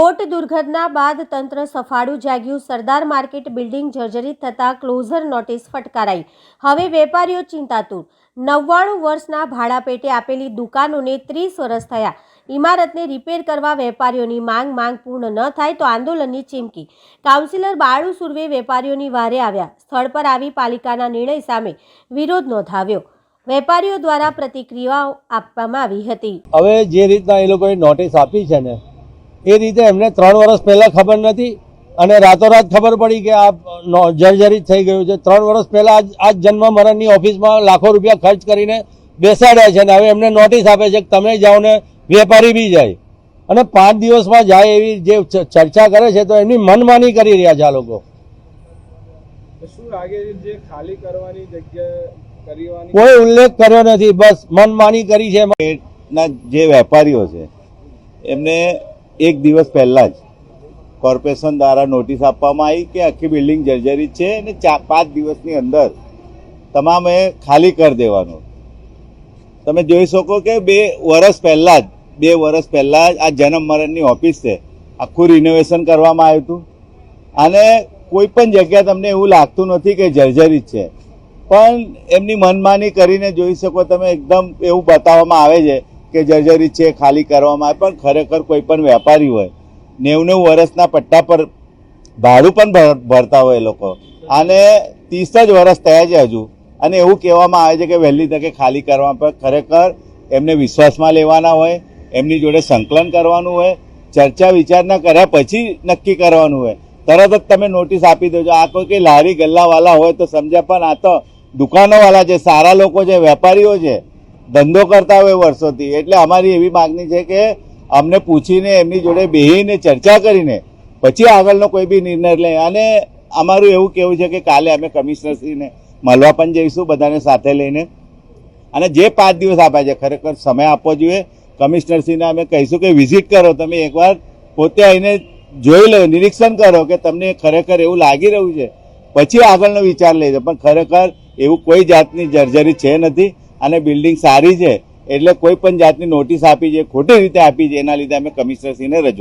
Boat દુર્ઘટના બાદ તંત્ર સફાળું જાગ્યું। સરદાર માર્કેટ બિલ્ડિંગ જર્જરિત થતાં ક્લોઝર નોટિસ ફટકારાઈ। હવે વેપારીઓ ચિંતાતુર। 99 વર્ષના ભાડા પેટે આપેલી દુકાનોને 30 વર્ષ થયા। ઇમારતને રિપેર કરવા વેપારીઓની માંગ પૂર્ણ ન થાય તો આંદોલનની ચીમકી। કાઉન્સિલર બાળુ સુર્વે વેપારીઓની વારે આવ્યા। સ્થળ પર આવી પાલિકાના નિર્ણય સામે વિરોધ નોંધાવ્યો। વેપારીઓ દ્વારા પ્રતિક્રિયાઓ આપવામાં આવી હતી। હવે જે રીતના એ લોકોએ નોટિસ આપી છે ને એ રીતે એમને 3 વર્ષ પહેલા ખબર નથી અને રાતોરાત ખબર પડી કે આ જર્જરિત થઈ ગયું છે। 3 વર્ષ પહેલા આ જન્મ મરણની ઓફિસમાં લાખો રૂપિયા ખર્ચ કરીને બેસાડ્યા છે ને હવે એમને નોટિસ આપે છે કે તમે જાઓ ને વેપારી બી જાય અને 5 દિવસમાં જાય એવી જે ચર્ચા કરે છે તો એમની મનમાની કરી રહ્યા છે આ લોકો। શું લાગે છે જે ખાલી કરવાની જગ્યા કરવાની કોઈ ઉલ્લેખ કર્યો નથી, બસ મનમાની કરી છે। જે વેપારીઓ છે એમને 1 દિવસ પહેલા જ કોર્પોરેશન દ્વારા નોટિસ આપવામાં આવી કે આખી બિલ્ડિંગ જર્જરિત છે અને 5 દિવસની અંદર તમામે ખાલી કરી દેવાનું। તમે જોઈ શકો કે 2 વર્ષ પહેલા જ આ જન્મ મરણની ઓફિસ છે, આખું રિનોવેશન કરવામાં આવ્યું હતું અને કોઈ પણ જગ્યા તમને એવું લાગતું નથી કે જર્જરિત છે, પણ એમની મનમાની કરીને જોઈ શકો તમે એકદમ એવું બતાવવામાં આવે છે કે જર્જરિત છે, ખાલી કરવામાં આવે, પણ ખરેખર કોઈ પણ વેપારી હોય 90 વર્ષના પટ્ટા પર ભાડું પણ ભરતા હોય લોકો અને 30 જ વર્ષ થયા છે હજુ અને એવું કહેવામાં આવે છે કે વહેલી તકે ખાલી કરવા પર ખરેખર એમને વિશ્વાસમાં લેવાના હોય, એમની જોડે સંકલન કરવાનું હોય, ચર્ચા વિચારણા કર્યા પછી નક્કી કરવાનું હોય। તરત જ તમે નોટિસ આપી દેજો। આ કોઈ કે લારી ગલ્લાવાળા હોય તો સમજ્યા, પણ આ તો દુકાનોવાળા છે, સારા લોકો છે, વેપારીઓ છે, ધંધો કરતા હોય વર્ષોથી। એટલે અમારી એવી માગણી છે કે અમને પૂછીને એમની જોડે બેસીને ચર્ચા કરીને પછી આગળનો કોઈ બી નિર્ણય લે। અને અમારું એવું કહેવું છે કે કાલે અમે કમિશનરશ્રીને મળવા પણ જઈશું બધાને સાથે લઈને અને જે 5 દિવસ આપ્યા છે ખરેખર સમય આપવો જોઈએ। કમિશનરશ્રીને અમે કહીશું કે વિઝિટ કરો, તમે એકવાર પોતે આવીને જોઈ લો, નિરીક્ષણ કરો કે તમને ખરેખર એવું લાગી રહ્યું છે પછી આગળનો વિચાર લેજો। પણ ખરેખર એવું કોઈ જાતની જર્જરી છે નથી અને બિલ્ડિંગ સારી છે, એટલે કોઈ પણ જાતની નોટિસ આપી છે ખોટી રીતે આપી છે, એના લીધે અમે કમિશનરશ્રીને રજૂ